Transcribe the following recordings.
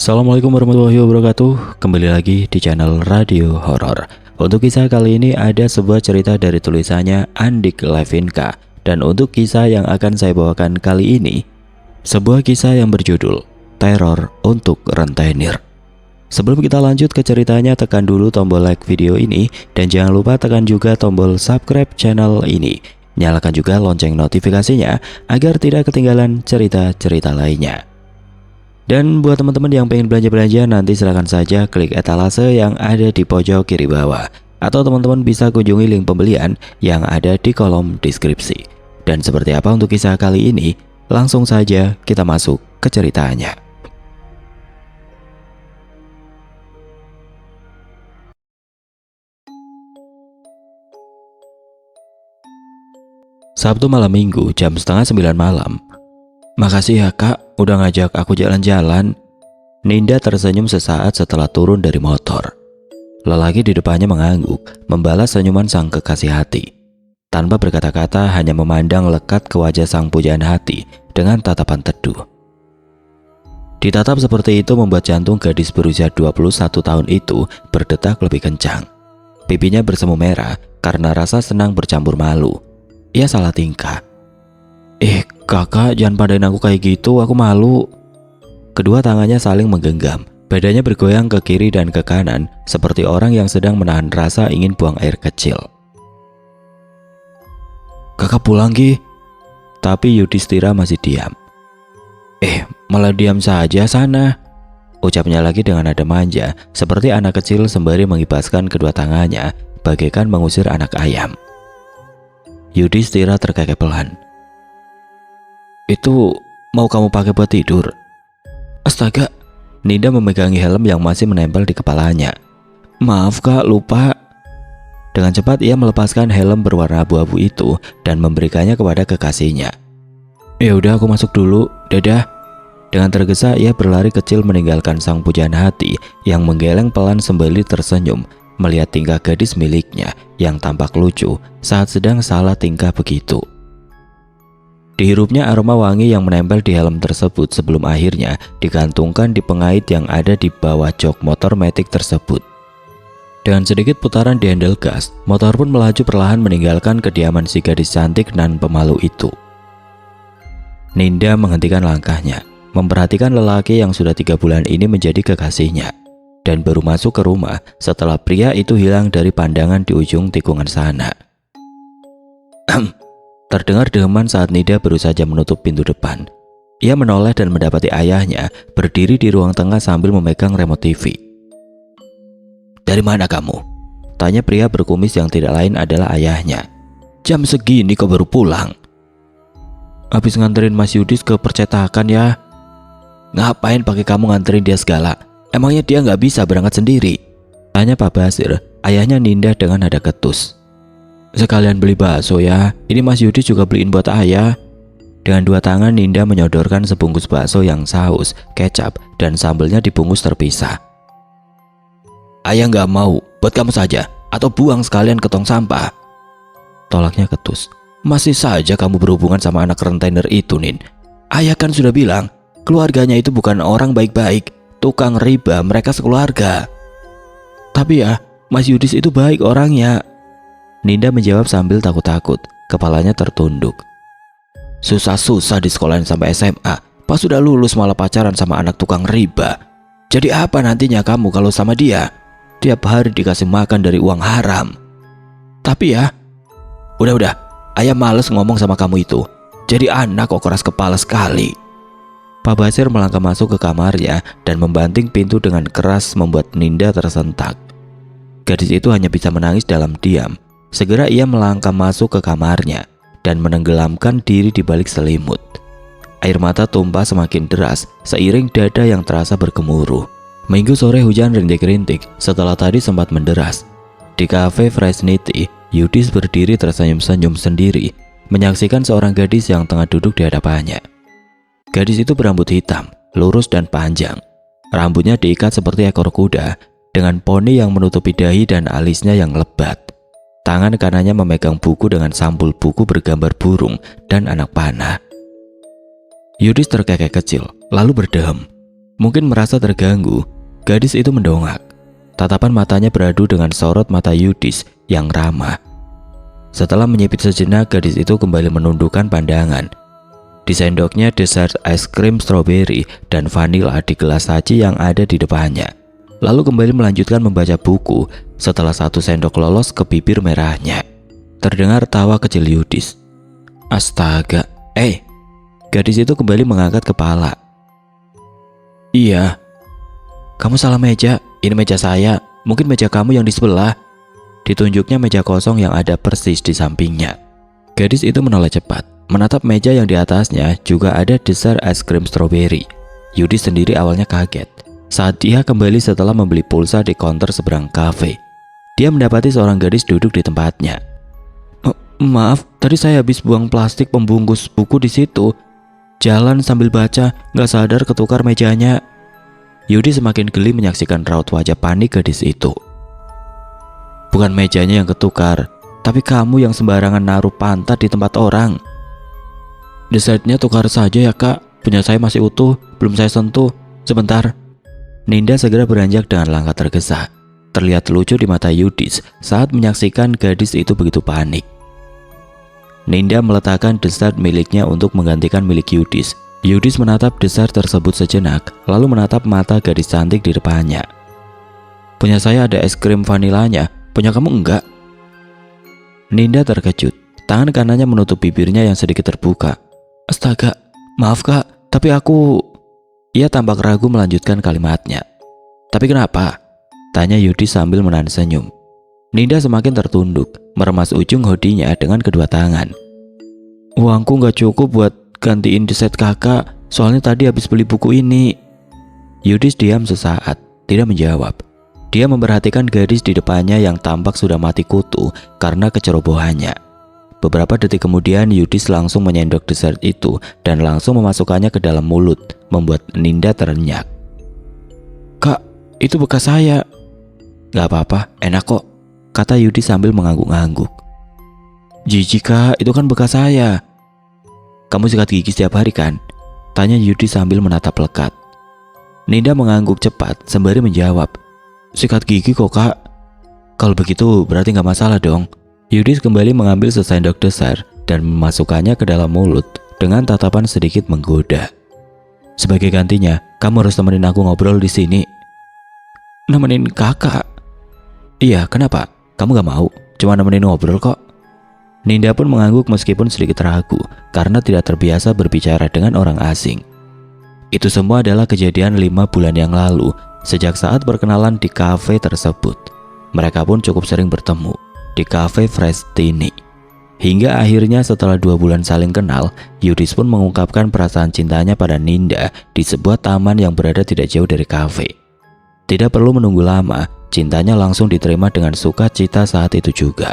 Assalamualaikum warahmatullahi wabarakatuh. Kembali lagi di channel Radio Horor. Untuk kisah kali ini ada sebuah cerita dari tulisannya Andik Levinka. Dan untuk kisah yang akan saya bawakan kali ini, sebuah kisah yang berjudul Teror untuk Rentenir. Sebelum kita lanjut ke ceritanya, tekan dulu tombol like video ini dan jangan lupa tekan juga tombol subscribe channel ini. Nyalakan juga lonceng notifikasinya agar tidak ketinggalan cerita-cerita lainnya. Dan buat teman-teman yang pengen belanja-belanja, nanti silahkan saja klik etalase yang ada di pojok kiri bawah. Atau teman-teman bisa kunjungi link pembelian yang ada di kolom deskripsi. Dan seperti apa untuk kisah kali ini, langsung saja kita masuk ke ceritanya. Sabtu malam minggu jam setengah 9 malam. Makasih ya kak, udah ngajak aku jalan-jalan. Ninda tersenyum sesaat setelah turun dari motor. Lelaki di depannya mengangguk, membalas senyuman sang kekasih hati. Tanpa berkata-kata, hanya memandang lekat ke wajah sang pujaan hati dengan tatapan teduh. Ditatap seperti itu membuat jantung gadis berusia 21 tahun itu berdetak lebih kencang. Pipinya bersemu merah karena rasa senang bercampur malu. Ia salah tingkah. Kakak, jangan padain aku kayak gitu, aku malu. Kedua tangannya saling menggenggam, badannya bergoyang ke kiri dan ke kanan seperti orang yang sedang menahan rasa ingin buang air kecil. Kakak pulang Ki. Tapi Yudhistira masih diam. Malah diam saja sana, ucapnya lagi dengan nada manja, seperti anak kecil sembari mengibaskan kedua tangannya bagaikan mengusir anak ayam. Yudhistira terkekeh pelan. Itu mau kamu pakai buat tidur? Astaga, Ninda memegangi helm yang masih menempel di kepalanya. Maaf kak, lupa. Dengan cepat ia melepaskan helm berwarna abu-abu itu dan memberikannya kepada kekasihnya. Ya udah, aku masuk dulu, dadah. Dengan tergesa ia berlari kecil meninggalkan sang pujaan hati yang menggeleng pelan sembari tersenyum melihat tingkah gadis miliknya yang tampak lucu saat sedang salah tingkah begitu. Dihirupnya aroma wangi yang menempel di helm tersebut sebelum akhirnya digantungkan di pengait yang ada di bawah jok motor matic tersebut. Dengan sedikit putaran di handle gas, motor pun melaju perlahan meninggalkan kediaman si gadis cantik nan pemalu itu. Ninda menghentikan langkahnya, memperhatikan lelaki yang sudah 3 bulan ini menjadi kekasihnya, dan baru masuk ke rumah setelah pria itu hilang dari pandangan di ujung tikungan sana. Terdengar deheman saat Nida baru saja menutup pintu depan. Ia menoleh dan mendapati ayahnya berdiri di ruang tengah sambil memegang remote TV. Dari mana kamu? Tanya pria berkumis yang tidak lain adalah ayahnya. Jam segini kau baru pulang? Habis nganterin Mas Yudis ke percetakan ya. Ngapain pakai kamu nganterin dia segala? Emangnya dia nggak bisa berangkat sendiri? Tanya Pak Basir, ayahnya Ninda dengan nada ketus. Sekalian beli bakso ya, ini Mas Yudis juga beliin buat ayah. Dengan 2 tangan Ninda menyodorkan sebungkus bakso yang saus, kecap, dan sambelnya dibungkus terpisah. Ayah nggak mau, buat kamu saja, atau buang sekalian ke tong sampah. Tolaknya ketus. Masih saja kamu berhubungan sama anak rentenir itu, Nin. Ayah kan sudah bilang, keluarganya itu bukan orang baik-baik, tukang riba, mereka sekeluarga. Tapi ya, Mas Yudis itu baik orangnya. Ninda menjawab sambil takut-takut, kepalanya tertunduk. Susah-susah di sekolahin sampai SMA, pas sudah lulus malah pacaran sama anak tukang riba. Jadi apa nantinya kamu kalau sama dia? Tiap hari dikasih makan dari uang haram. Tapi ya, udah, ayah males ngomong sama kamu itu. Jadi anak kok keras kepala sekali. Pak Basir melangkah masuk ke kamarnya dan membanting pintu dengan keras membuat Ninda tersentak. Gadis itu hanya bisa menangis dalam diam. Segera ia melangkah masuk ke kamarnya dan menenggelamkan diri di balik selimut. Air mata tumpah semakin deras seiring dada yang terasa bergemuruh. Minggu sore hujan rintik-rintik setelah tadi sempat menderas. Di kafe Fresh Niti, Yudis berdiri tersenyum-senyum sendiri menyaksikan seorang gadis yang tengah duduk di hadapannya. Gadis itu berambut hitam, lurus dan panjang. Rambutnya diikat seperti ekor kuda dengan poni yang menutupi dahi dan alisnya yang lebat. Tangan kanannya memegang buku dengan sampul buku bergambar burung dan anak panah. Yudis terkekeh kecil, lalu berdehem. Mungkin merasa terganggu, gadis itu mendongak. Tatapan matanya beradu dengan sorot mata Yudis yang ramah. Setelah menyipit sejenak, gadis itu kembali menundukkan pandangan. Di sendoknya dessert es krim stroberi dan vanila di gelas saji yang ada di depannya. Lalu kembali melanjutkan membaca buku setelah satu sendok lolos ke bibir merahnya. Terdengar tawa kecil Yudis. Astaga, gadis itu kembali mengangkat kepala. Iya, kamu salah meja, ini meja saya, mungkin meja kamu yang di sebelah. Ditunjuknya meja kosong yang ada persis di sampingnya. Gadis itu menoleh cepat, menatap meja yang di atasnya juga ada dessert es krim stroberi. Yudis sendiri awalnya kaget saat dia kembali setelah membeli pulsa di counter seberang kafe. Dia mendapati seorang gadis duduk di tempatnya. Maaf, tadi saya habis buang plastik pembungkus buku di situ. Jalan sambil baca, gak sadar ketukar mejanya. Yudi semakin geli menyaksikan raut wajah panik gadis itu. Bukan mejanya yang ketukar, tapi kamu yang sembarangan naruh pantat di tempat orang. Dessertnya tukar saja ya kak, punya saya masih utuh, belum saya sentuh. Sebentar. Ninda segera beranjak dengan langkah tergesa. Terlihat lucu di mata Yudis saat menyaksikan gadis itu begitu panik. Ninda meletakkan dessert miliknya untuk menggantikan milik Yudis. Yudis menatap dessert tersebut sejenak, lalu menatap mata gadis cantik di depannya. Punya saya ada es krim vanilanya, punya kamu enggak? Ninda terkejut, tangan kanannya menutup bibirnya yang sedikit terbuka. Astaga, maaf kak, tapi aku... Ia tampak ragu melanjutkan kalimatnya. Tapi kenapa? Tanya Yudis sambil menahan senyum. Ninda semakin tertunduk, meremas ujung hoodie-nya dengan kedua tangan. Uangku gak cukup buat gantiin dessert kakak, soalnya tadi habis beli buku ini. Yudis diam sesaat, tidak menjawab. Dia memperhatikan gadis di depannya yang tampak sudah mati kutu karena kecerobohannya. Beberapa detik kemudian Yudis langsung menyendok dessert itu dan langsung memasukkannya ke dalam mulut, membuat Ninda terenyak. Kak, itu bekas saya. Gak apa-apa, enak kok, kata Yudis sambil mengangguk-angguk. Jijik kak, itu kan bekas saya. Kamu sikat gigi setiap hari kan? Tanya Yudis sambil menatap lekat. Ninda mengangguk cepat sembari menjawab. Sikat gigi kok kak. Kalau begitu berarti gak masalah dong. Yudis kembali mengambil sesendok dessert dan memasukkannya ke dalam mulut dengan tatapan sedikit menggoda. Sebagai gantinya, kamu harus temenin aku ngobrol di sini. Nemenin kakak? Iya, kenapa? Kamu gak mau? Cuma nemenin ngobrol kok. Ninda pun mengangguk meskipun sedikit ragu karena tidak terbiasa berbicara dengan orang asing. Itu semua adalah kejadian 5 bulan yang lalu sejak saat berkenalan di kafe tersebut. Mereka pun cukup sering bertemu di kafe Frestini. Hingga akhirnya setelah 2 bulan saling kenal, Yudis pun mengungkapkan perasaan cintanya pada Ninda di sebuah taman yang berada tidak jauh dari kafe. Tidak perlu menunggu lama, cintanya langsung diterima dengan sukacita saat itu juga.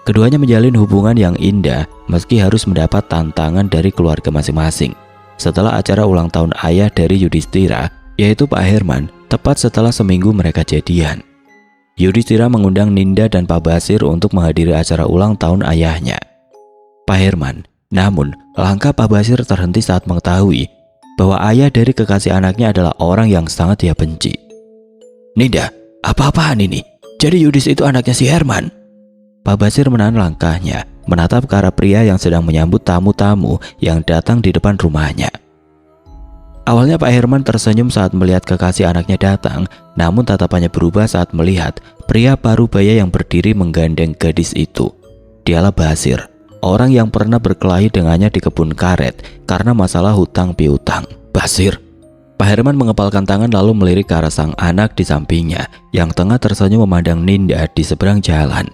Keduanya menjalin hubungan yang indah meski harus mendapat tantangan dari keluarga masing-masing. Setelah acara ulang tahun ayah dari Yudhistira, yaitu Pak Herman, tepat setelah seminggu mereka jadian. Yudhistira mengundang Ninda dan Pak Basir untuk menghadiri acara ulang tahun ayahnya. Pak Herman, namun langkah Pak Basir terhenti saat mengetahui bahwa ayah dari kekasih anaknya adalah orang yang sangat dia benci. Ninda, apa-apaan ini? Jadi Yudis itu anaknya si Herman? Pak Basir menahan langkahnya, menatap ke arah pria yang sedang menyambut tamu-tamu yang datang di depan rumahnya. Awalnya Pak Herman tersenyum saat melihat kekasih anaknya datang, namun tatapannya berubah saat melihat pria parubaya yang berdiri menggandeng gadis itu. Dialah Basir, orang yang pernah berkelahi dengannya di kebun karet karena masalah hutang piutang. Basir. Pak Herman mengepalkan tangan lalu melirik ke arah sang anak di sampingnya yang tengah tersenyum memandang Ninda di seberang jalan.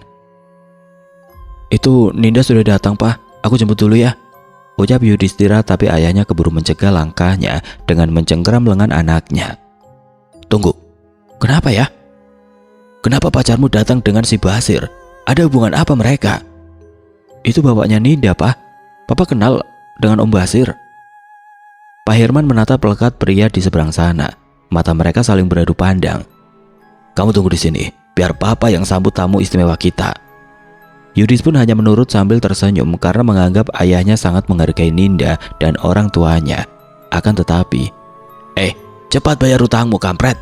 Itu Ninda sudah datang pak, aku jemput dulu ya, ucap Yudhistira, tapi ayahnya keburu mencegah langkahnya dengan mencengkeram lengan anaknya. Tunggu, kenapa ya? Kenapa pacarmu datang dengan si Basir? Ada hubungan apa mereka? Itu bapaknya Ninda pak, papa kenal dengan Om Basir. Pak Herman menatap lekat pria di seberang sana, mata mereka saling beradu pandang. Kamu tunggu di sini, biar papa yang sambut tamu istimewa kita. Yudis pun hanya menurut sambil tersenyum karena menganggap ayahnya sangat menghargai Ninda dan orang tuanya. Akan tetapi, Cepat bayar utangmu, kampret.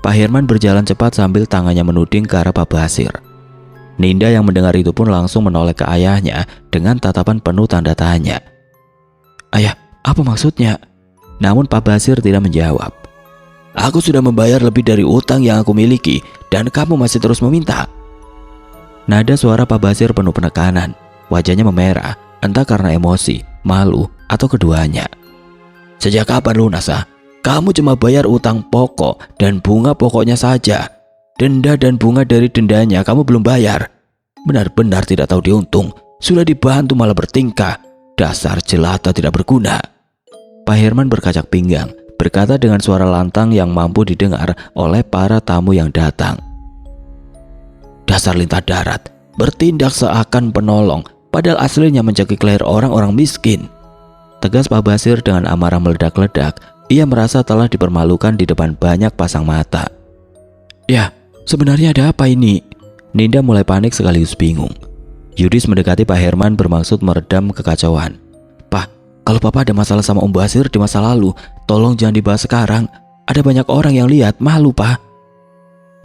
Pak Herman berjalan cepat sambil tangannya menuding ke arah Pak Basir. Ninda yang mendengar itu pun langsung menoleh ke ayahnya dengan tatapan penuh tanda tanya. Ayah, apa maksudnya? Namun Pak Basir tidak menjawab. Aku sudah membayar lebih dari utang yang aku miliki dan kamu masih terus meminta. Nada suara Pak Basir penuh penekanan. Wajahnya memerah, entah karena emosi, malu, atau keduanya. Sejak kapan lunas, ah? Kamu cuma bayar utang pokok dan bunga pokoknya saja. Denda dan bunga dari dendanya kamu belum bayar. Benar-benar tidak tahu diuntung. Sudah dibantu malah bertingkah. Dasar jelata tidak berguna. Pak Herman berkacak pinggang, berkata dengan suara lantang yang mampu didengar oleh para tamu yang datang. Dasar lintah darat, bertindak seakan penolong, padahal aslinya mencekik leher orang-orang miskin. Tegas Pak Basir dengan amarah meledak-ledak. Ia merasa telah dipermalukan di depan banyak pasang mata. Ya, sebenarnya ada apa ini? Ninda mulai panik sekaligus bingung. Yudis mendekati Pak Herman bermaksud meredam kekacauan. Pak, kalau Papa ada masalah sama Om Basir di masa lalu, tolong jangan dibahas sekarang. Ada banyak orang yang lihat, malu Pak.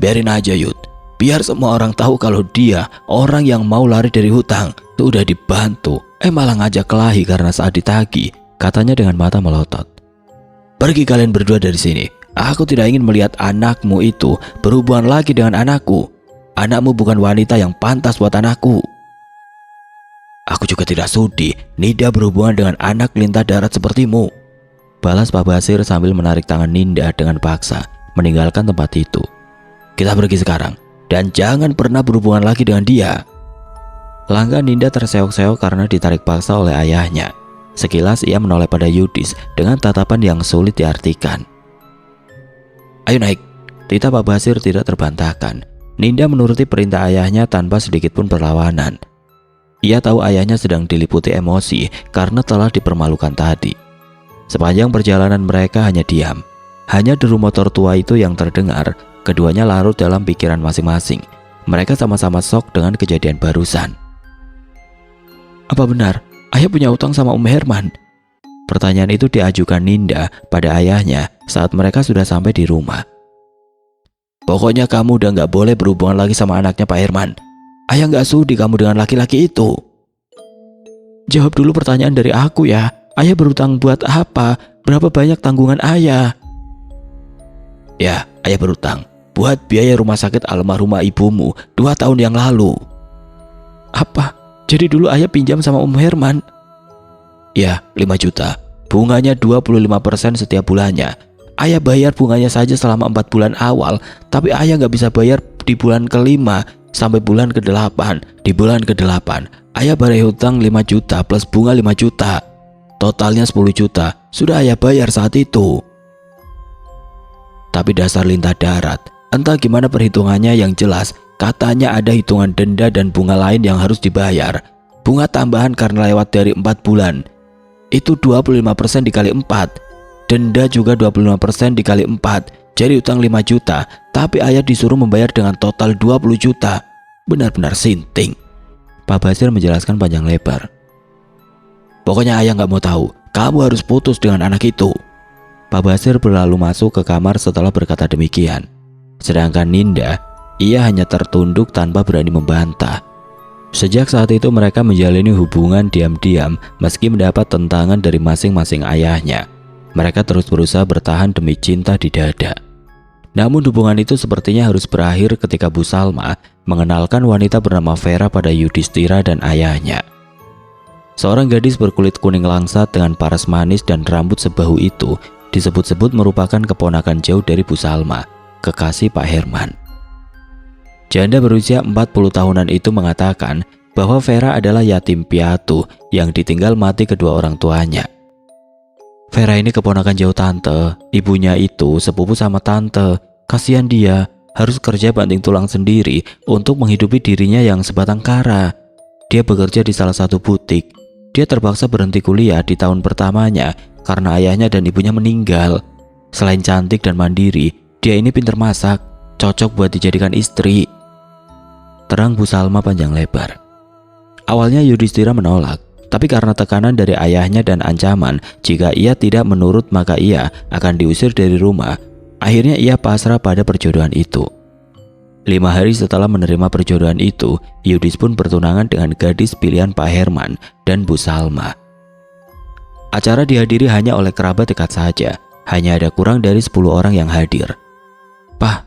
Biarin aja Yud. Biar semua orang tahu kalau dia orang yang mau lari dari hutang. Udah dibantu, malah ngajak kelahi karena saat ditagih, katanya dengan mata melotot. Pergi kalian berdua dari sini. Aku tidak ingin melihat anakmu itu berhubungan lagi dengan anakku. Anakmu bukan wanita yang pantas buat anakku. Aku juga tidak sudi Ninda berhubungan dengan anak lintah darat sepertimu. Balas Pak Basir sambil menarik tangan Ninda dengan paksa meninggalkan tempat itu. Kita pergi sekarang dan jangan pernah berhubungan lagi dengan dia. Langkah Ninda terseok-seok karena ditarik paksa oleh ayahnya. Sekilas ia menoleh pada Yudis dengan tatapan yang sulit diartikan. Ayo naik. Titah Pak Basir tidak terbantahkan. Ninda menuruti perintah ayahnya tanpa sedikit pun perlawanan. Ia tahu ayahnya sedang diliputi emosi karena telah dipermalukan tadi. Sepanjang perjalanan mereka hanya diam. Hanya deru motor tua itu yang terdengar. Keduanya larut dalam pikiran masing-masing. Mereka sama-sama shock dengan kejadian barusan. Apa benar ayah punya utang sama Om Herman? Pertanyaan itu diajukan Ninda pada ayahnya saat mereka sudah sampai di rumah. Pokoknya kamu udah gak boleh berhubungan lagi sama anaknya Pak Herman. Ayah gak sudi kamu dengan laki-laki itu. Jawab dulu pertanyaan dari aku ya. Ayah berutang buat apa? Berapa banyak tanggungan ayah? Ya, ayah berutang buat biaya rumah sakit almarhumah ibumu 2 tahun yang lalu. Apa? Jadi dulu ayah pinjam sama Om Herman? Ya, 5 juta. Bunganya 25% setiap bulannya. Ayah bayar bunganya saja selama 4 bulan awal, tapi ayah gak bisa bayar di bulan ke-5 sampai bulan ke-8. Di bulan ke-8, ayah bayar hutang 5 juta plus bunga 5 juta. Totalnya 10 juta sudah ayah bayar saat itu. Tapi dasar lintah darat, entah gimana perhitungannya yang jelas, katanya ada hitungan denda dan bunga lain yang harus dibayar. Bunga tambahan karena lewat dari 4 bulan. Itu 25% dikali 4. Denda juga 25% dikali 4. Jadi utang 5 juta, tapi ayah disuruh membayar dengan total 20 juta. Benar-benar sinting. Pak Basir menjelaskan panjang lebar. Pokoknya ayah gak mau tahu. Kamu harus putus dengan anak itu. Pak Basir berlalu masuk ke kamar setelah berkata demikian. Sedangkan Ninda, ia hanya tertunduk tanpa berani membantah. Sejak saat itu mereka menjalani hubungan diam-diam meski mendapat tentangan dari masing-masing ayahnya. Mereka terus berusaha bertahan demi cinta di dada. Namun hubungan itu sepertinya harus berakhir ketika Bu Salma mengenalkan wanita bernama Vera pada Yudhistira dan ayahnya. Seorang gadis berkulit kuning langsat dengan paras manis dan rambut sebahu itu disebut-sebut merupakan keponakan jauh dari Bu Salma, kekasih Pak Herman. Janda berusia 40 tahunan itu mengatakan bahwa Vera adalah yatim piatu yang ditinggal mati kedua orang tuanya. Vera ini keponakan jauh tante, ibunya itu sepupu sama tante. Kasihan dia, harus kerja banting tulang sendiri untuk menghidupi dirinya yang sebatang kara. Dia bekerja di salah satu butik. Dia terpaksa berhenti kuliah di tahun pertamanya karena ayahnya dan ibunya meninggal. Selain cantik dan mandiri, dia ini pintar masak, cocok buat dijadikan istri. Terang Bu Salma panjang lebar. Awalnya Yudhistira menolak, Tapi karena tekanan dari ayahnya dan ancaman jika ia tidak menurut maka ia akan diusir dari rumah, akhirnya ia pasrah pada perjodohan itu. 5 hari setelah menerima perjodohan itu, Yudis pun bertunangan dengan gadis pilihan Pak Herman dan Bu Salma. Acara dihadiri hanya oleh kerabat dekat saja, hanya ada kurang dari 10 orang yang hadir. "Pak,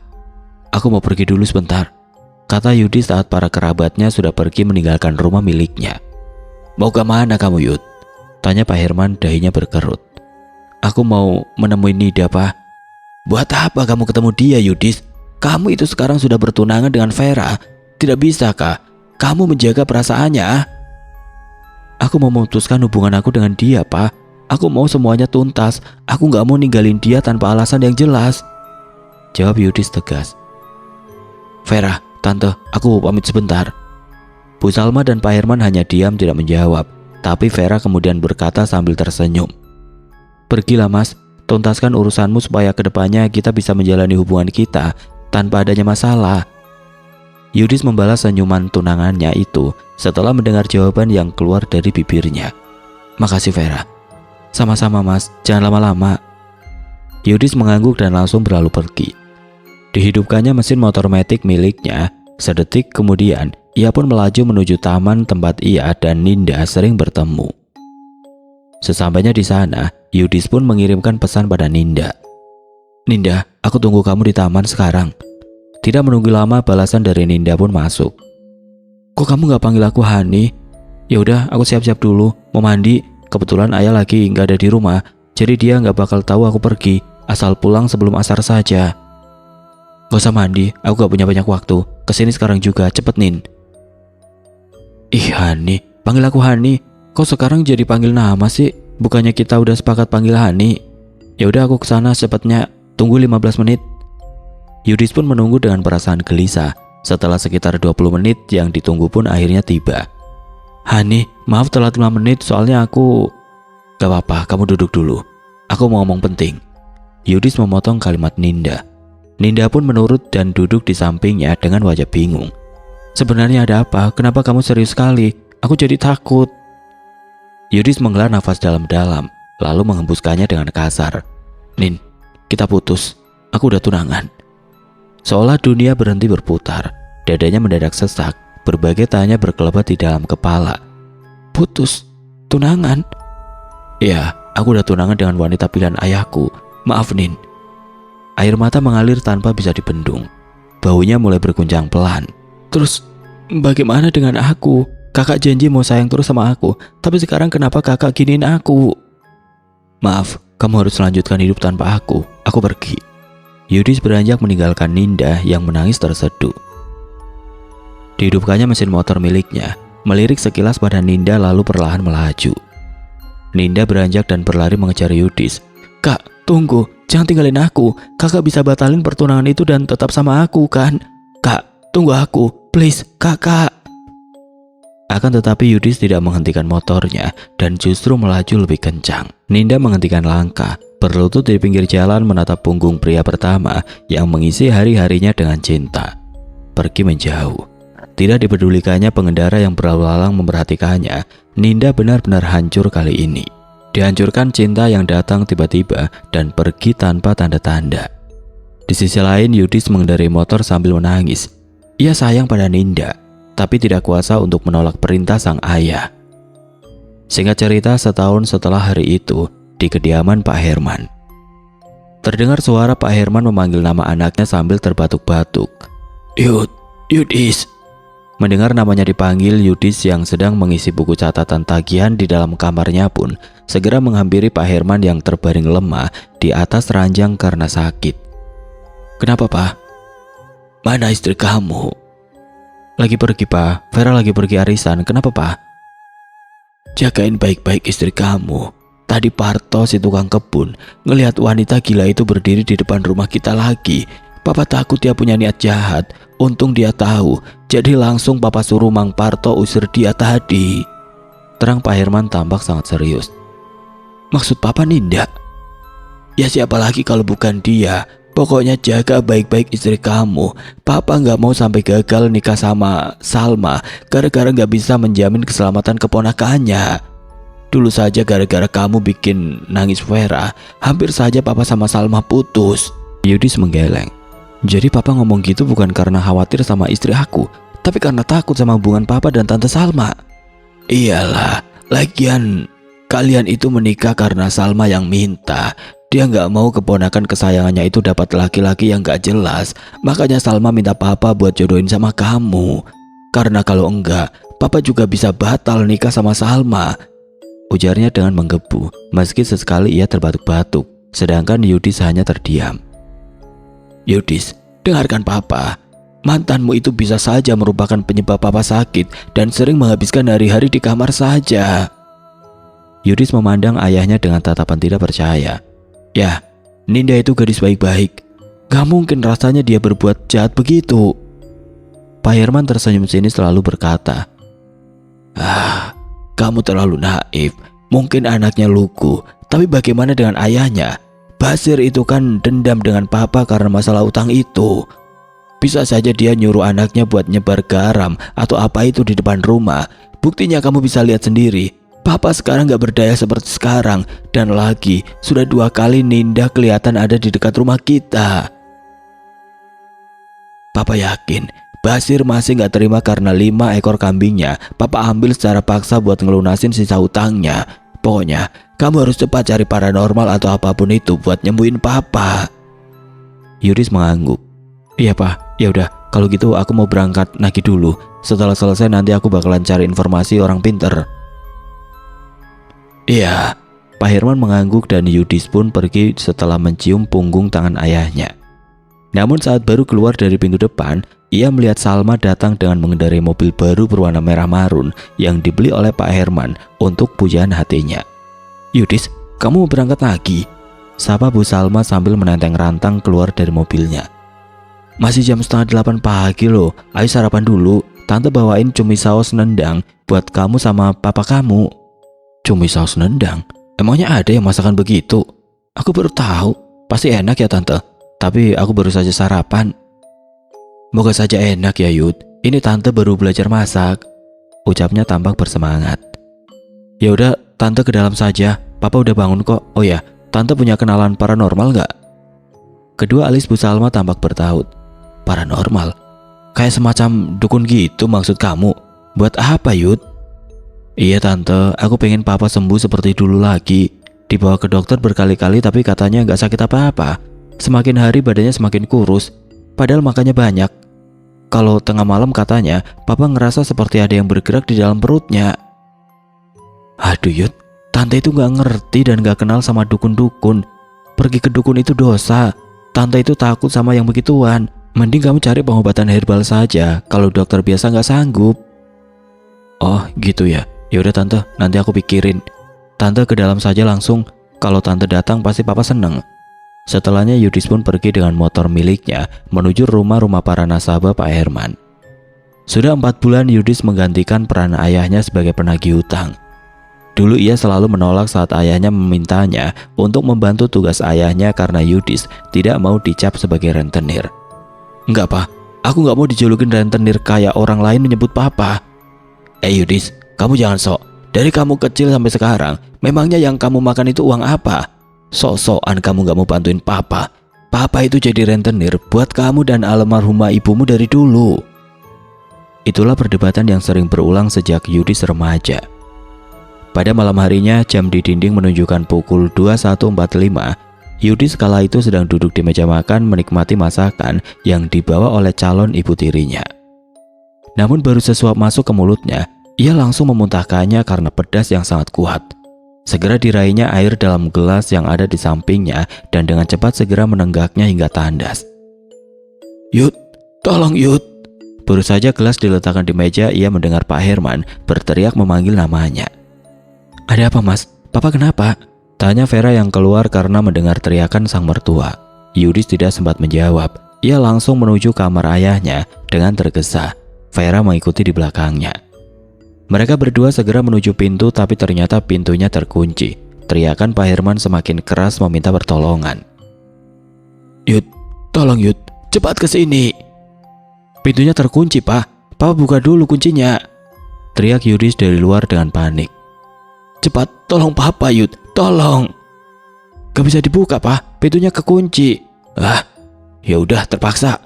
aku mau pergi dulu sebentar," kata Yudis saat para kerabatnya sudah pergi meninggalkan rumah miliknya. "Mau ke mana kamu, Yud?" tanya Pak Herman, dahinya berkerut. "Aku mau menemui Nida, Pak." "Buat apa kamu ketemu dia, Yudis? Kamu itu sekarang sudah bertunangan dengan Vera. Tidak bisakah kamu menjaga perasaannya?" "Aku mau memutuskan hubungan aku dengan dia, Pak. Aku mau semuanya tuntas. Aku gak mau ninggalin dia tanpa alasan yang jelas," jawab Yudis tegas. "Vera, Tante, aku pamit sebentar." Bu Salma dan Pak Herman hanya diam tidak menjawab. Tapi Vera kemudian berkata sambil tersenyum, "Pergilah Mas, tuntaskan urusanmu supaya kedepannya kita bisa menjalani hubungan kita tanpa adanya masalah." Yudis membalas senyuman tunangannya itu setelah mendengar jawaban yang keluar dari bibirnya. "Makasih Vera." "Sama-sama Mas, jangan lama-lama." Yudis mengangguk dan langsung berlalu pergi. Dihidupkannya mesin motor matic miliknya. Sedetik kemudian ia pun melaju menuju taman tempat ia dan Ninda sering bertemu. Sesampainya di sana, Yudis pun mengirimkan pesan pada Ninda. "Ninda, aku tunggu kamu di taman sekarang." Tidak menunggu lama, balasan dari Ninda pun masuk. "Kok kamu gak panggil aku Hani?" "Ya udah, aku siap-siap dulu, mau mandi. Kebetulan ayah lagi gak ada di rumah, jadi dia gak bakal tahu aku pergi. Asal pulang sebelum asar saja." "Gak usah mandi, aku gak punya banyak waktu. Kesini sekarang juga, cepet Nin." "Ih Hani, panggil aku Hani. Kok sekarang jadi panggil nama sih? Bukannya kita udah sepakat panggil Hani?" "Ya udah, aku kesana cepatnya. Tunggu 15 menit." Yudis pun menunggu dengan perasaan gelisah. Setelah sekitar 20 menit yang ditunggu pun akhirnya tiba. "Hani, maaf telat 5 menit soalnya aku..." "Gak apa-apa, kamu duduk dulu. Aku mau ngomong penting." Yudis memotong kalimat Ninda. Ninda pun menurut dan duduk di sampingnya dengan wajah bingung. "Sebenarnya ada apa? Kenapa kamu serius sekali? Aku jadi takut." Yudis menghela nafas dalam-dalam, lalu menghembuskannya dengan kasar. "Nin, kita putus. Aku udah tunangan." Seolah dunia berhenti berputar, dadanya mendadak sesak, berbagai tanya berkelebat di dalam kepala. "Putus? Tunangan?" "Ya, aku udah tunangan dengan wanita pilihan ayahku. Maaf Nin." Air mata mengalir tanpa bisa dibendung. Baunya mulai berguncang pelan. "Terus bagaimana dengan aku? Kakak janji mau sayang terus sama aku, tapi sekarang kenapa kakak giniin aku?" "Maaf, kamu harus melanjutkan hidup tanpa aku. Aku pergi." Yudis beranjak meninggalkan Ninda yang menangis terseduh. Dihidupkannya mesin motor miliknya, melirik sekilas pada Ninda lalu perlahan melaju. Ninda beranjak dan berlari mengejar Yudis. "Kak, tunggu, jangan tinggalin aku. Kakak bisa batalin pertunangan itu dan tetap sama aku kan? Kak, tunggu aku, please, kakak." Akan tetapi Yudis tidak menghentikan motornya dan justru melaju lebih kencang. Ninda menghentikan langkah, berlutut di pinggir jalan menatap punggung pria pertama yang mengisi hari-harinya dengan cinta. Pergi menjauh. Tidak dipedulikannya pengendara yang berlalu lalang memperhatikannya, Ninda benar-benar hancur kali ini. Dihancurkan cinta yang datang tiba-tiba dan pergi tanpa tanda-tanda. Di sisi lain, Yudis mengendarai motor sambil menangis. Ia sayang pada Ninda, tapi tidak kuasa untuk menolak perintah sang ayah. Singkat cerita, setahun setelah hari itu, di kediaman Pak Herman, terdengar suara Pak Herman memanggil nama anaknya sambil terbatuk-batuk. Yudis." Mendengar namanya dipanggil, Yudis yang sedang mengisi buku catatan tagihan di dalam kamarnya pun segera menghampiri Pak Herman yang terbaring lemah di atas ranjang karena sakit. "Kenapa Pak?" "Mana istri kamu?" "Lagi pergi Pak, Vera lagi pergi arisan. Kenapa Pak?" "Jagain baik-baik istri kamu. Tadi Parto si tukang kebun ngelihat wanita gila itu berdiri di depan rumah kita lagi. Papa takut dia punya niat jahat. Untung dia tahu, jadi langsung papa suruh Mang Parto usir dia tadi." Terang Pak Herman tampak sangat serius. "Maksud papa Ninda?" "Ya siapa lagi kalau bukan dia. Pokoknya jaga baik-baik istri kamu. Papa gak mau sampai gagal nikah sama Salma gara-gara gak bisa menjamin keselamatan keponakannya." Dulu saja gara-gara kamu bikin nangis Vera, hampir saja papa sama Salma putus. Yudis menggeleng. Jadi papa ngomong gitu bukan karena khawatir sama istri aku, tapi karena takut sama hubungan papa dan tante Salma. Iyalah, lagian kalian itu menikah karena Salma yang minta. Dia nggak mau keponakan kesayangannya itu dapat laki-laki yang nggak jelas. Makanya Salma minta papa buat jodohin sama kamu. Karena kalau enggak, papa juga bisa batal nikah sama Salma. Ujarnya dengan menggebu, meski sesekali ia terbatuk-batuk. Sedangkan Yudis hanya terdiam. Yudis, dengarkan papa. Mantanmu itu bisa saja merupakan penyebab papa sakit dan sering menghabiskan hari-hari di kamar saja. Yudis memandang ayahnya dengan tatapan tidak percaya. Ya, Ninda itu gadis baik-baik. Gak mungkin rasanya dia berbuat jahat begitu. Pak Herman tersenyum sinis lalu berkata, kamu terlalu naif. Mungkin anaknya lugu, tapi bagaimana dengan ayahnya? Basir itu kan dendam dengan papa karena masalah utang itu. Bisa saja dia nyuruh anaknya buat nyebar garam atau apa itu di depan rumah. Buktinya kamu bisa lihat sendiri. Papa sekarang gak berdaya seperti sekarang. Dan lagi, sudah 2 kali Ninda kelihatan ada di dekat rumah kita. Papa yakin Basir masih gak terima karena 5 ekor kambingnya papa ambil secara paksa buat ngelunasin sisa utangnya. Pokoknya kamu harus cepat cari paranormal atau apapun itu buat nyembuhin papa. Yudis mengangguk. Iya pak, ya udah kalau gitu aku mau berangkat nagih dulu. Setelah selesai nanti aku bakalan cari informasi orang pinter. Iya, Pak Herman mengangguk dan Yudis pun pergi setelah mencium punggung tangan ayahnya. Namun saat baru keluar dari pintu depan, ia melihat Salma datang dengan mengendarai mobil baru berwarna merah marun yang dibeli oleh Pak Herman untuk pujaan hatinya. Yudis, kamu mau berangkat lagi? Sapa Bu Salma sambil menenteng rantang keluar dari mobilnya. Masih jam 7:30 pagi loh, ayo sarapan dulu. Tante bawain cumi saus nendang buat kamu sama papa kamu. Cumi saus nendang? Emangnya ada yang masakan begitu? Aku baru tahu, pasti enak ya tante. Tapi aku baru saja sarapan. Moga saja enak ya Yud, ini tante baru belajar masak. Ucapnya tampak bersemangat. Ya udah, tante ke dalam saja, papa udah bangun kok. Oh ya, tante punya kenalan paranormal gak? Kedua alis Bu Salma tampak bertaut. Paranormal? Kayak semacam dukun gitu maksud kamu? Buat apa Yud? Iya tante, aku pengen papa sembuh seperti dulu lagi. Dibawa ke dokter berkali-kali tapi katanya gak sakit apa-apa. Semakin hari badannya semakin kurus, padahal makannya banyak. Kalau tengah malam katanya, papa ngerasa seperti ada yang bergerak di dalam perutnya. Aduh Yud, tante itu gak ngerti dan gak kenal sama dukun-dukun. Pergi ke dukun itu dosa. Tante itu takut sama yang begituan. Mending kamu cari pengobatan herbal saja, kalau dokter biasa gak sanggup. Oh gitu ya, yaudah tante, nanti aku pikirin. Tante ke dalam saja langsung, kalau tante datang pasti papa seneng. Setelahnya Yudis pun pergi dengan motor miliknya menuju rumah-rumah para nasabah Pak Herman. Sudah 4 bulan Yudis menggantikan peran ayahnya sebagai penagih hutang. Dulu ia selalu menolak saat ayahnya memintanya untuk membantu tugas ayahnya karena Yudis tidak mau dicap sebagai rentenir. Enggak pak, aku gak mau dijulukin rentenir kayak orang lain menyebut papa. Yudis, kamu jangan sok. Dari kamu kecil sampai sekarang, memangnya yang kamu makan itu uang apa? Sok-sokan kamu gak mau bantuin papa. Papa itu jadi rentenir buat kamu dan almarhumah ibumu dari dulu. Itulah perdebatan yang sering berulang sejak Yudis remaja. Pada malam harinya, jam di dinding menunjukkan pukul 21.45. Yudis kala itu sedang duduk di meja makan menikmati masakan yang dibawa oleh calon ibu tirinya. Namun baru sesuap masuk ke mulutnya, ia langsung memuntahkannya karena pedas yang sangat kuat. Segera diraihnya air dalam gelas yang ada di sampingnya dan dengan cepat segera menenggaknya hingga tandas. Yud, tolong Yud. Baru saja gelas diletakkan di meja, ia mendengar Pak Herman berteriak memanggil namanya. Ada apa mas? Papa kenapa? Tanya Vera yang keluar karena mendengar teriakan sang mertua. Yudis tidak sempat menjawab. Ia langsung menuju kamar ayahnya dengan tergesa. Vera mengikuti di belakangnya. Mereka berdua segera menuju pintu tapi ternyata pintunya terkunci. Teriakan Pak Herman semakin keras meminta pertolongan. Yud, tolong Yud, cepat ke sini. Pintunya terkunci pak, papa buka dulu kuncinya. Teriak Yudis dari luar dengan panik. Cepat, tolong Papa Yud, tolong. Gak bisa dibuka Pak, pintunya kekunci. Ya udah terpaksa.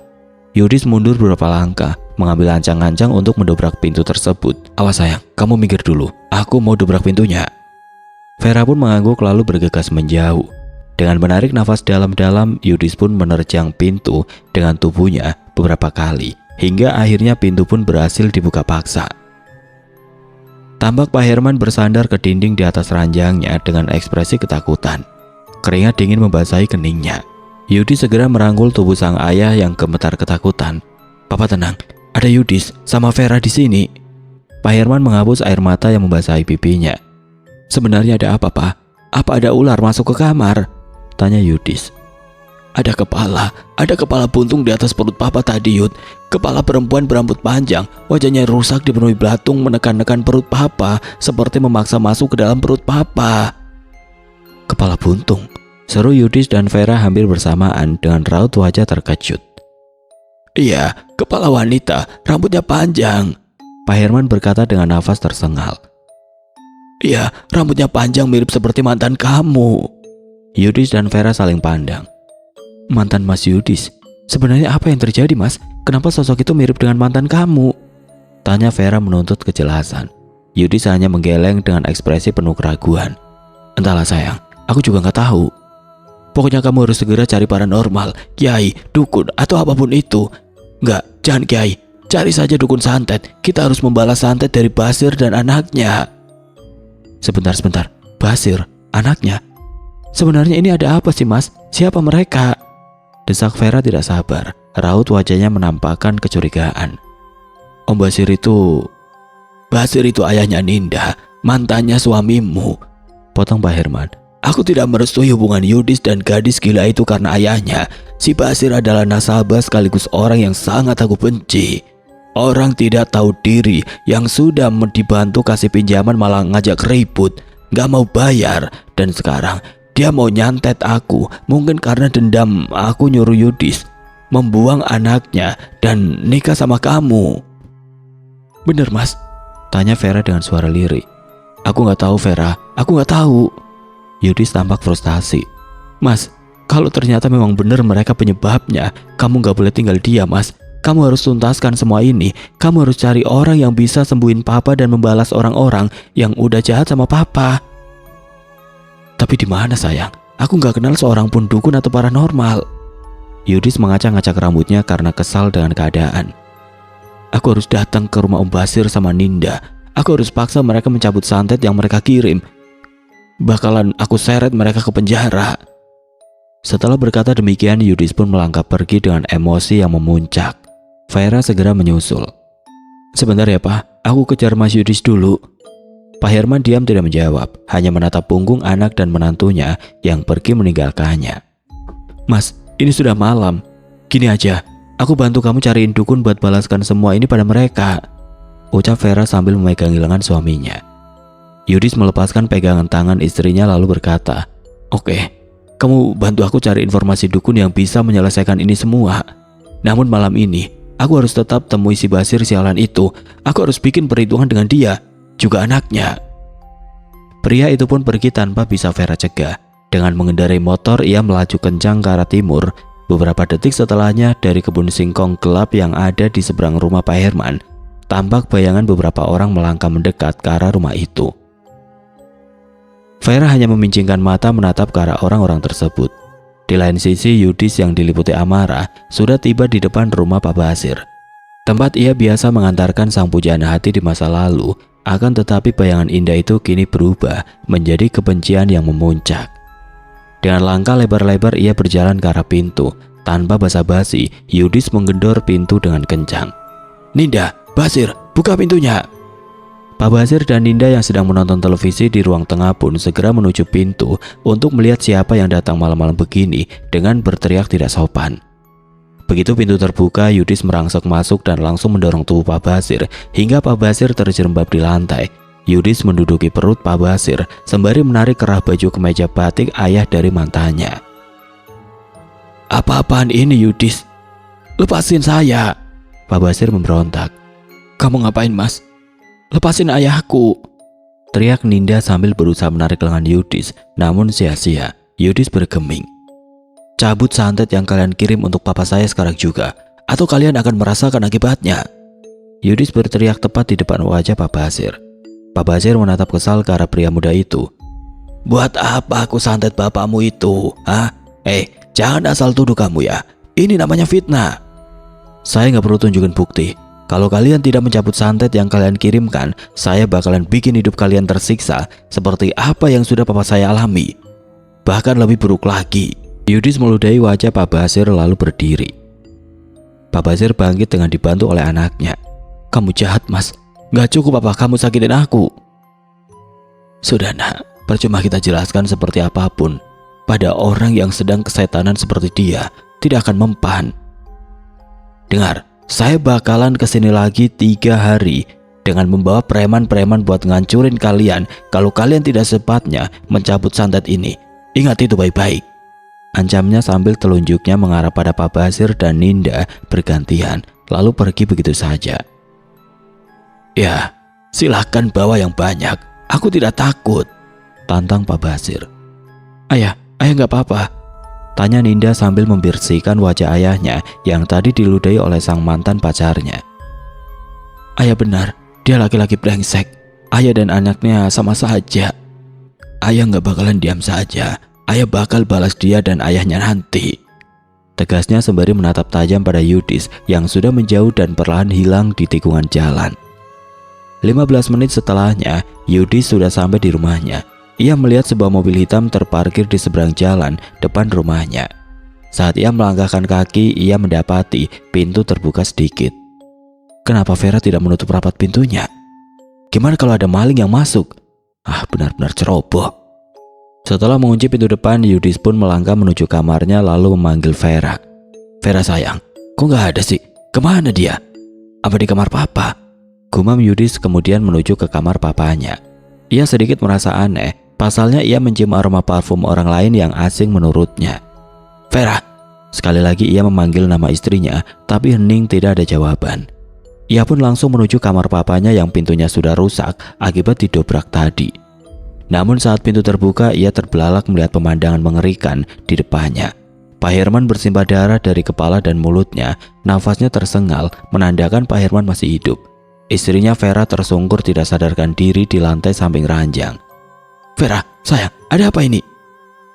Yudis mundur beberapa langkah, mengambil ancang-ancang untuk mendobrak pintu tersebut. Awas sayang, kamu minggir dulu, aku mau dobrak pintunya. Vera pun mengangguk lalu bergegas menjauh. Dengan menarik nafas dalam-dalam, Yudis pun menerjang pintu dengan tubuhnya beberapa kali, hingga akhirnya pintu pun berhasil dibuka paksa. Tampak Pak Herman bersandar ke dinding di atas ranjangnya dengan ekspresi ketakutan. Keringat dingin membasahi keningnya. Yudis segera merangkul tubuh sang ayah yang gemetar ketakutan. Papa tenang, ada Yudis sama Vera di sini. Pak Herman menghapus air mata yang membasahi pipinya. Sebenarnya ada apa Pak? Apa ada ular masuk ke kamar? Tanya Yudis. Ada kepala buntung di atas perut Papa tadi Yud. Kepala perempuan berambut panjang, wajahnya rusak dipenuhi belatung menekan-nekan perut Papa seperti memaksa masuk ke dalam perut Papa. Kepala buntung, seru Yudis dan Vera hampir bersamaan dengan raut wajah terkejut. Iya, kepala wanita, rambutnya panjang, Pak Herman berkata dengan nafas tersengal. Iya, rambutnya panjang mirip seperti mantan kamu. Yudis dan Vera saling pandang. Mantan Mas Yudis? Sebenarnya apa yang terjadi Mas? Kenapa sosok itu mirip dengan mantan kamu? Tanya Vera menuntut kejelasan. Yudis hanya menggeleng dengan ekspresi penuh keraguan. Entahlah sayang, aku juga nggak tahu. Pokoknya kamu harus segera cari paranormal, kiai, dukun, atau apapun itu. Enggak, jangan kiai. Cari saja dukun santet. Kita harus membalas santet dari Basir dan anaknya. Sebentar. Basir, anaknya? Sebenarnya ini ada apa sih Mas? Siapa mereka? Desak Vera tidak sabar. Raut wajahnya menampakkan kecurigaan. Om Basir itu ayahnya Ninda, mantannya suamimu. Potong Pak Herman. Aku tidak merestui hubungan Yudis dan gadis gila itu karena ayahnya. Si Basir adalah nasabah sekaligus orang yang sangat aku benci. Orang tidak tahu diri yang sudah dibantu kasih pinjaman malah ngajak ribut, gak mau bayar. Dan sekarang dia mau nyantet aku, mungkin karena dendam aku nyuruh Yudis membuang anaknya dan nikah sama kamu. Bener Mas? Tanya Vera dengan suara lirik. Aku gak tahu Vera, aku gak tahu. Yudis tampak frustasi. Mas, kalau ternyata memang benar mereka penyebabnya, kamu gak boleh tinggal diam Mas. Kamu harus tuntaskan semua ini. Kamu harus cari orang yang bisa sembuhin Papa dan membalas orang-orang yang udah jahat sama Papa. Tapi di mana sayang? Aku gak kenal seorang pun dukun atau paranormal. Yudis mengacak-ngacak rambutnya karena kesal dengan keadaan. Aku harus datang ke rumah Om Basir sama Ninda. Aku harus paksa mereka mencabut santet yang mereka kirim. Bakalan aku seret mereka ke penjara. Setelah berkata demikian, Yudis pun melangkah pergi dengan emosi yang memuncak. Vera segera menyusul. Sebentar ya Pak, aku kejar Mas Yudis dulu. Pak Herman diam tidak menjawab, hanya menatap punggung anak dan menantunya yang pergi meninggalkannya. Mas, ini sudah malam. Gini aja, aku bantu kamu cariin dukun buat balaskan semua ini pada mereka, ucap Vera sambil memegangi lengan suaminya. Yudis melepaskan pegangan tangan istrinya lalu berkata, Oke, kamu bantu aku cari informasi dukun yang bisa menyelesaikan ini semua. Namun malam ini, aku harus tetap temui si Basir sialan itu. Aku harus bikin perhitungan dengan dia, juga anaknya. Pria itu pun pergi tanpa bisa Vera cegah. Dengan mengendarai motor, ia melaju kencang ke arah timur. Beberapa detik setelahnya, dari kebun singkong gelap yang ada di seberang rumah Pak Herman, tampak bayangan beberapa orang melangkah mendekat ke arah rumah itu. Vera hanya memincingkan mata menatap ke arah orang-orang tersebut. Di lain sisi, Yudis yang diliputi amarah sudah tiba di depan rumah Pak Basir. Tempat ia biasa mengantarkan sang pujaan hati di masa lalu, akan tetapi bayangan indah itu kini berubah menjadi kebencian yang memuncak. Dengan langkah lebar-lebar ia berjalan ke arah pintu. Tanpa basa-basi, Yudis menggendor pintu dengan kencang. Ninda, Basir, buka pintunya. Pak Basir dan Ninda yang sedang menonton televisi di ruang tengah pun segera menuju pintu untuk melihat siapa yang datang malam-malam begini dengan berteriak tidak sopan. Begitu pintu terbuka, Yudis merangsek masuk dan langsung mendorong tubuh Pak Basir hingga Pak Basir terjerembab di lantai. Yudis menduduki perut Pak Basir sembari menarik kerah baju kemeja batik ayah dari mantannya. Apa-apaan ini Yudis? Lepasin saya. Pak Basir memberontak. Kamu ngapain Mas? Lepasin ayahku. Teriak Ninda sambil berusaha menarik lengan Yudis, namun sia-sia. Yudis bergeming. Cabut santet yang kalian kirim untuk papa saya sekarang juga, atau kalian akan merasakan akibatnya. Yudis berteriak tepat di depan wajah Pak Basir. Pak Basir menatap kesal ke arah pria muda itu. Buat apa aku santet bapakmu itu? Hah? Jangan asal tuduh kamu ya. Ini namanya fitnah. Saya nggak perlu tunjukin bukti. Kalau kalian tidak mencabut santet yang kalian kirimkan, saya bakalan bikin hidup kalian tersiksa seperti apa yang sudah papa saya alami. Bahkan lebih buruk lagi. Yudis meludahi wajah Pak Basir lalu berdiri. Pak Basir bangkit dengan dibantu oleh anaknya. Kamu jahat, Mas. Gak cukup apa kamu sakitin aku. Sudah nak, percuma kita jelaskan seperti apapun. Pada orang yang sedang kesetanan seperti dia, tidak akan mempan. Dengar, saya bakalan kesini lagi 3 hari dengan membawa preman-preman buat ngancurin kalian kalau kalian tidak sepatnya mencabut santet ini. Ingat itu baik-baik. Ancamnya sambil telunjuknya mengarah pada Pak Basir dan Ninda bergantian, lalu pergi begitu saja. Ya, silahkan bawa yang banyak. Aku tidak takut, tantang Pak Basir. Ayah nggak apa-apa, tanya Ninda sambil membersihkan wajah ayahnya yang tadi diludahi oleh sang mantan pacarnya. Ayah benar, dia laki-laki brengsek. Ayah dan anaknya sama saja. Ayah nggak bakalan diam saja. Ayah bakal balas dia dan ayahnya nanti. Tegasnya sembari menatap tajam pada Yudis yang sudah menjauh dan perlahan hilang di tikungan jalan. 15 menit setelahnya, Yudis sudah sampai di rumahnya. Ia melihat sebuah mobil hitam terparkir di seberang jalan depan rumahnya. Saat ia melangkahkan kaki, ia mendapati pintu terbuka sedikit. Kenapa Vera tidak menutup rapat pintunya? Gimana kalau ada maling yang masuk? Benar-benar ceroboh. Setelah mengunci pintu depan, Yudis pun melangkah menuju kamarnya lalu memanggil Vera. Vera sayang, kok gak ada sih? Kemana dia? Apa di kamar papa? Gumam Yudis kemudian menuju ke kamar papanya. Ia sedikit merasa aneh, pasalnya ia mencium aroma parfum orang lain yang asing menurutnya. Vera! Sekali lagi ia memanggil nama istrinya, tapi hening tidak ada jawaban. Ia pun langsung menuju kamar papanya yang pintunya sudah rusak akibat didobrak tadi. Namun saat pintu terbuka, ia terbelalak melihat pemandangan mengerikan di depannya. Pak Herman bersimbah darah dari kepala dan mulutnya, nafasnya tersengal menandakan Pak Herman masih hidup. Istrinya Vera tersungkur tidak sadarkan diri di lantai samping ranjang. Vera, sayang, ada apa ini?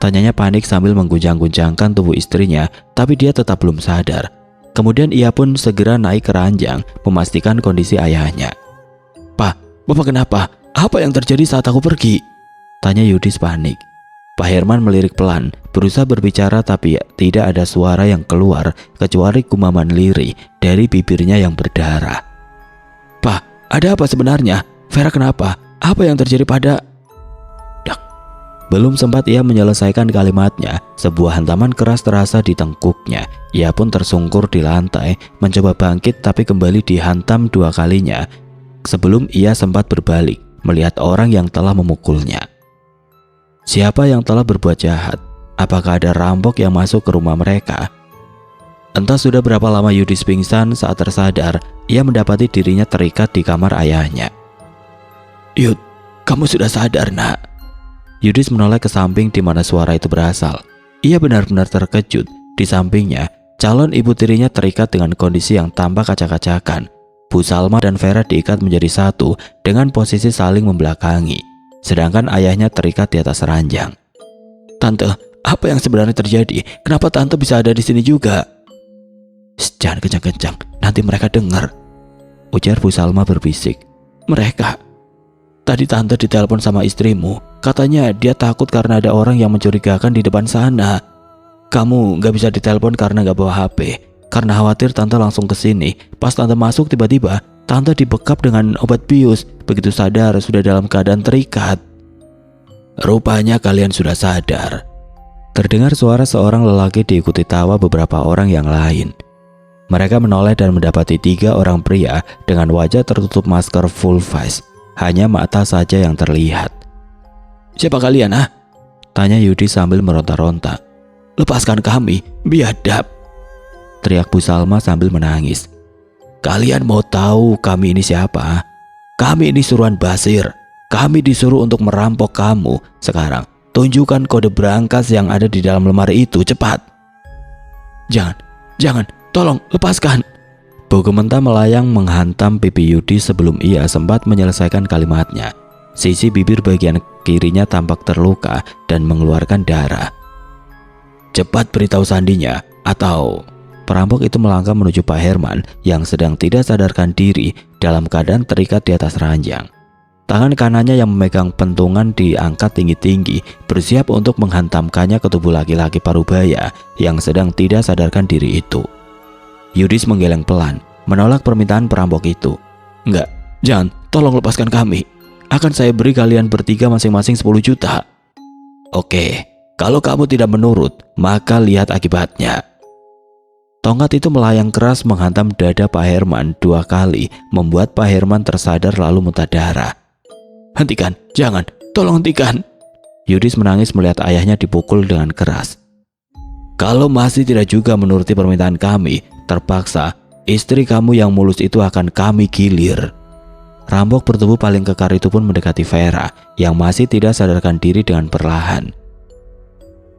Tanyanya panik sambil mengguncang-guncangkan tubuh istrinya, tapi dia tetap belum sadar. Kemudian ia pun segera naik ke ranjang memastikan kondisi ayahnya. Pak, Bapak kenapa? Apa yang terjadi saat aku pergi? Tanya Yudis panik. Pak Herman melirik pelan, berusaha berbicara tapi tidak ada suara yang keluar kecuali gumaman lirih dari bibirnya yang berdarah. Pak, ada apa sebenarnya? Vera kenapa? Apa yang terjadi pada... Dak. Belum sempat ia menyelesaikan kalimatnya, sebuah hantaman keras terasa di tengkuknya. Ia pun tersungkur di lantai, mencoba bangkit tapi kembali dihantam 2 kalinya. Sebelum ia sempat berbalik, melihat orang yang telah memukulnya. Siapa yang telah berbuat jahat? Apakah ada rampok yang masuk ke rumah mereka? Entah sudah berapa lama Yudis pingsan, saat tersadar, ia mendapati dirinya terikat di kamar ayahnya. Yud, kamu sudah sadar nak? Yudis menoleh ke samping di mana suara itu berasal. Ia benar-benar terkejut. Di sampingnya, calon ibu tirinya terikat dengan kondisi yang tampak acak-acakan. Bu Salma dan Vera diikat menjadi satu dengan posisi saling membelakangi. Sedangkan ayahnya terikat di atas ranjang. Tante, apa yang sebenarnya terjadi? Kenapa tante bisa ada di sini juga? Jangan kencang-kencang, nanti mereka dengar. Ujar Bu Salma berbisik. Mereka? Tadi tante ditelepon sama istrimu. Katanya dia takut karena ada orang yang mencurigakan di depan sana. Kamu gak bisa ditelepon karena gak bawa HP. Karena khawatir tante langsung ke sini. Pas tante masuk tiba-tiba tante dibekap dengan obat bius. Begitu sadar sudah dalam keadaan terikat. Rupanya kalian sudah sadar. Terdengar suara seorang lelaki diikuti tawa beberapa orang yang lain. Mereka menoleh dan mendapati 3 orang pria dengan wajah tertutup masker full face. Hanya mata saja yang terlihat. Siapa kalian Tanya Yudi sambil meronta-ronta. Lepaskan kami, biadab. Teriak Bu Salma sambil menangis. Kalian mau tahu kami ini siapa? Kami ini suruhan Basir. Kami disuruh untuk merampok kamu. Sekarang, tunjukkan kode brankas yang ada di dalam lemari itu, cepat. Jangan, tolong lepaskan. Bau mentah melayang menghantam pipi Yudi sebelum ia sempat menyelesaikan kalimatnya. Sisi bibir bagian kirinya tampak terluka dan mengeluarkan darah. Cepat beritahu sandinya, atau... Perampok itu melangkah menuju Pak Herman yang sedang tidak sadarkan diri dalam keadaan terikat di atas ranjang. Tangan kanannya yang memegang pentungan diangkat tinggi-tinggi, bersiap untuk menghantamkannya ke tubuh laki-laki parubaya yang sedang tidak sadarkan diri itu. Yudis menggeleng pelan, menolak permintaan perampok itu. Enggak, jangan, tolong lepaskan kami. Akan saya beri kalian bertiga masing-masing 10 juta. Oke, kalau kamu tidak menurut, maka lihat akibatnya. Tongkat itu melayang keras menghantam dada Pak Herman 2 kali, membuat Pak Herman tersadar lalu muntah darah. Hentikan, jangan, tolong hentikan. Yudis menangis melihat ayahnya dipukul dengan keras. Kalau masih tidak juga menuruti permintaan kami, terpaksa istri kamu yang mulus itu akan kami gilir. Rampok bertubuh paling kekar itu pun mendekati Vera yang masih tidak sadarkan diri dengan perlahan.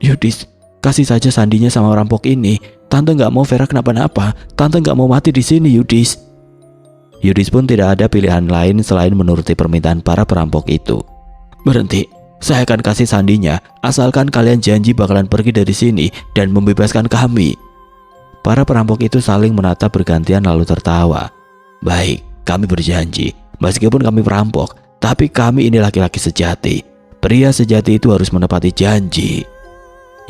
Yudis, kasih saja sandinya sama rampok ini. Tante nggak mau Vera kenapa-napa. Tante nggak mau mati di sini, Yudis. Yudis pun tidak ada pilihan lain selain menuruti permintaan para perampok itu. Berhenti, saya akan kasih sandinya asalkan kalian janji bakalan pergi dari sini dan membebaskan kami. Para perampok itu saling menatap bergantian lalu tertawa. Baik, kami berjanji. Meskipun kami perampok, tapi kami ini laki-laki sejati. Pria sejati itu harus menepati janji.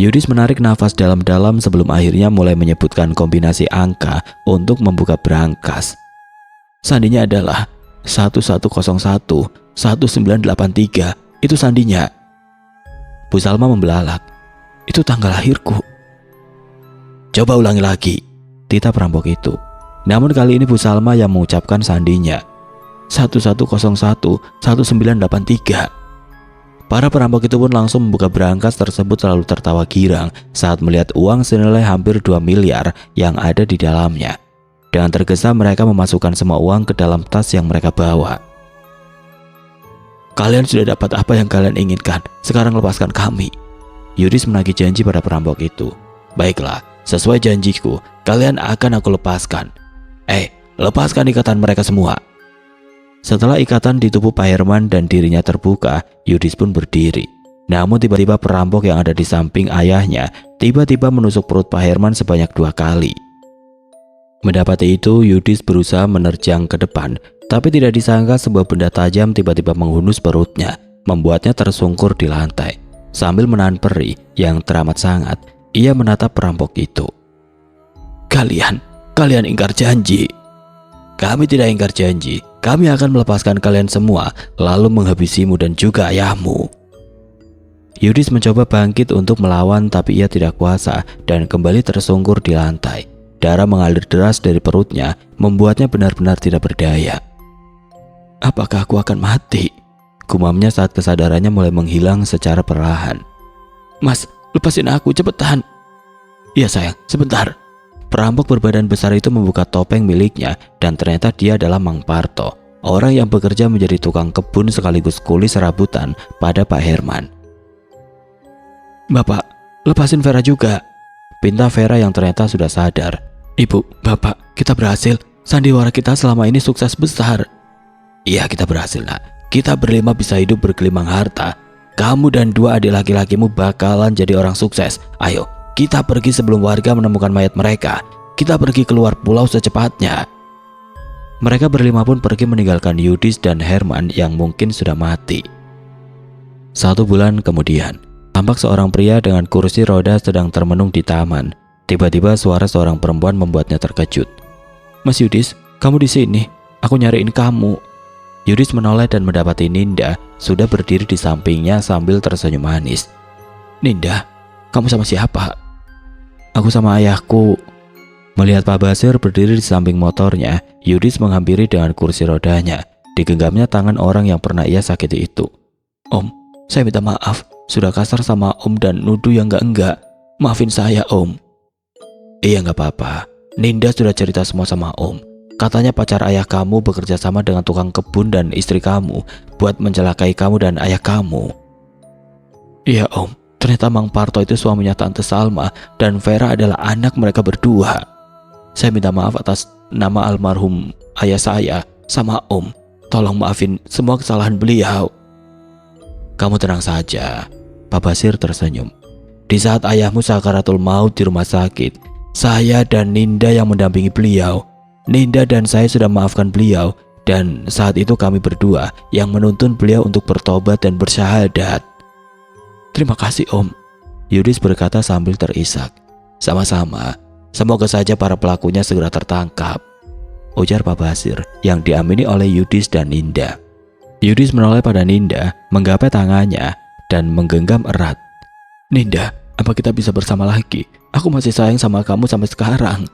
Yudis menarik nafas dalam-dalam sebelum akhirnya mulai menyebutkan kombinasi angka untuk membuka brankas. Sandinya adalah 1101 1983. Itu sandinya. Bu Salma membelalak. Itu tanggal lahirku. Coba ulangi lagi, titah perampok itu. Namun kali ini Bu Salma yang mengucapkan sandinya. 1101 1983. Para perampok itu pun langsung membuka brankas tersebut lalu tertawa girang saat melihat uang senilai hampir 2 miliar yang ada di dalamnya. Dengan tergesa mereka memasukkan semua uang ke dalam tas yang mereka bawa. Kalian sudah dapat apa yang kalian inginkan, sekarang lepaskan kami. Yudis menagih janji pada perampok itu. Baiklah, sesuai janjiku, kalian akan aku lepaskan. Lepaskan ikatan mereka semua. Setelah ikatan di tubuh Pak Herman dan dirinya terbuka, Yudis pun berdiri. Namun tiba-tiba perampok yang ada di samping ayahnya tiba-tiba menusuk perut Pak Herman sebanyak 2 kali. Mendapati itu, Yudis berusaha menerjang ke depan, tapi tidak disangka sebuah benda tajam tiba-tiba menghunus perutnya, membuatnya tersungkur di lantai. Sambil menahan perih yang teramat sangat, ia menatap perampok itu. Kalian ingkar janji. Kami tidak ingkar janji. Kami akan melepaskan kalian semua, lalu menghabisimu dan juga ayahmu. Yudis mencoba bangkit untuk melawan, tapi ia tidak kuasa dan kembali tersungkur di lantai. Darah mengalir deras dari perutnya, membuatnya benar-benar tidak berdaya. Apakah aku akan mati? Gumamnya saat kesadarannya mulai menghilang secara perlahan. Mas, lepasin aku, cepetan. Iya sayang, sebentar. Perampok berbadan besar itu membuka topeng miliknya dan ternyata dia adalah Mang Parto, orang yang bekerja menjadi tukang kebun sekaligus kuli serabutan pada Pak Herman. Bapak, lepasin Vera juga, pinta Vera yang ternyata sudah sadar. Ibu, Bapak, kita berhasil. Sandiwara kita selama ini sukses besar. Iya, kita berhasil, nak. Kita berlima bisa hidup bergelimang harta. Kamu dan 2 adik laki-lakimu bakalan jadi orang sukses. Ayo, kita pergi sebelum warga menemukan mayat mereka. Kita pergi keluar pulau secepatnya. Mereka berlima pun pergi meninggalkan Yudis dan Herman yang mungkin sudah mati. 1 bulan kemudian, tampak seorang pria dengan kursi roda sedang termenung di taman. Tiba-tiba suara seorang perempuan membuatnya terkejut. Mas Yudis, kamu di sini? Aku nyariin kamu. Yudis menoleh dan mendapati Ninda sudah berdiri di sampingnya sambil tersenyum manis. Ninda, kamu sama siapa? Aku sama ayahku. Melihat Pak Basir berdiri di samping motornya, Yudis menghampiri dengan kursi rodanya. Digenggamnya tangan orang yang pernah ia sakiti itu. Om, saya minta maaf. Sudah kasar sama Om dan nuduh yang enggak. Maafin saya, Om. Iya, nggak apa-apa. Ninda sudah cerita semua sama Om. Katanya pacar ayah kamu bekerja sama dengan tukang kebun dan istri kamu buat mencelakai kamu dan ayah kamu. Iya om, ternyata Mang Parto itu suaminya Tante Salma dan Vera adalah anak mereka berdua. Saya minta maaf atas nama almarhum ayah saya sama om. Tolong maafin semua kesalahan beliau. Kamu tenang saja, Pak Basir tersenyum. Di saat ayahmu sakaratul maut di rumah sakit, saya dan Ninda yang mendampingi beliau. Ninda dan saya sudah memaafkan beliau, dan saat itu kami berdua yang menuntun beliau untuk bertobat dan bersyahadat. Terima kasih om, Yudis berkata sambil terisak. Sama-sama, semoga saja para pelakunya segera tertangkap, ujar Pak Basir yang diamini oleh Yudis dan Ninda. Yudis menoleh pada Ninda, menggapai tangannya dan menggenggam erat. Ninda, apa kita bisa bersama lagi? Aku masih sayang sama kamu sampai sekarang.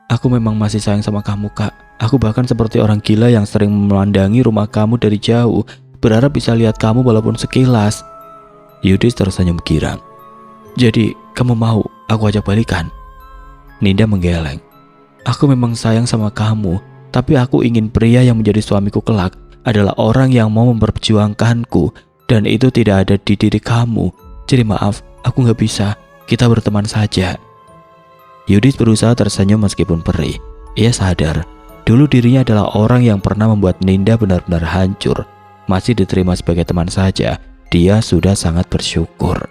Aku memang masih sayang sama kamu, Kak. Aku bahkan seperti orang gila yang sering memandangi rumah kamu dari jauh, berharap bisa lihat kamu walaupun sekilas. Yudis tersenyum girang. Jadi, kamu mau aku ajak balikan? Ninda menggeleng. Aku memang sayang sama kamu, tapi aku ingin pria yang menjadi suamiku kelak adalah orang yang mau memperjuangkanku, dan itu tidak ada di diri kamu. Jadi maaf, aku gak bisa. Kita berteman saja. Yudis berusaha tersenyum meskipun perih. Ia sadar, dulu dirinya adalah orang yang pernah membuat Ninda benar-benar hancur. Masih diterima sebagai teman saja, dia sudah sangat bersyukur.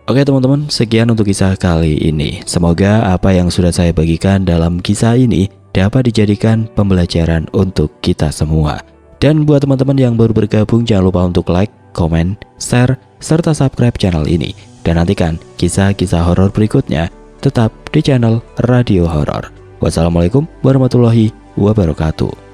Oke teman-teman, sekian untuk kisah kali ini. Semoga apa yang sudah saya bagikan dalam kisah ini dapat dijadikan pembelajaran untuk kita semua. Dan buat teman-teman yang baru bergabung, jangan lupa untuk like, komen, share, serta subscribe channel ini. Dan nantikan kisah-kisah horor berikutnya tetap di channel Radio Horor. Wassalamualaikum warahmatullahi wabarakatuh.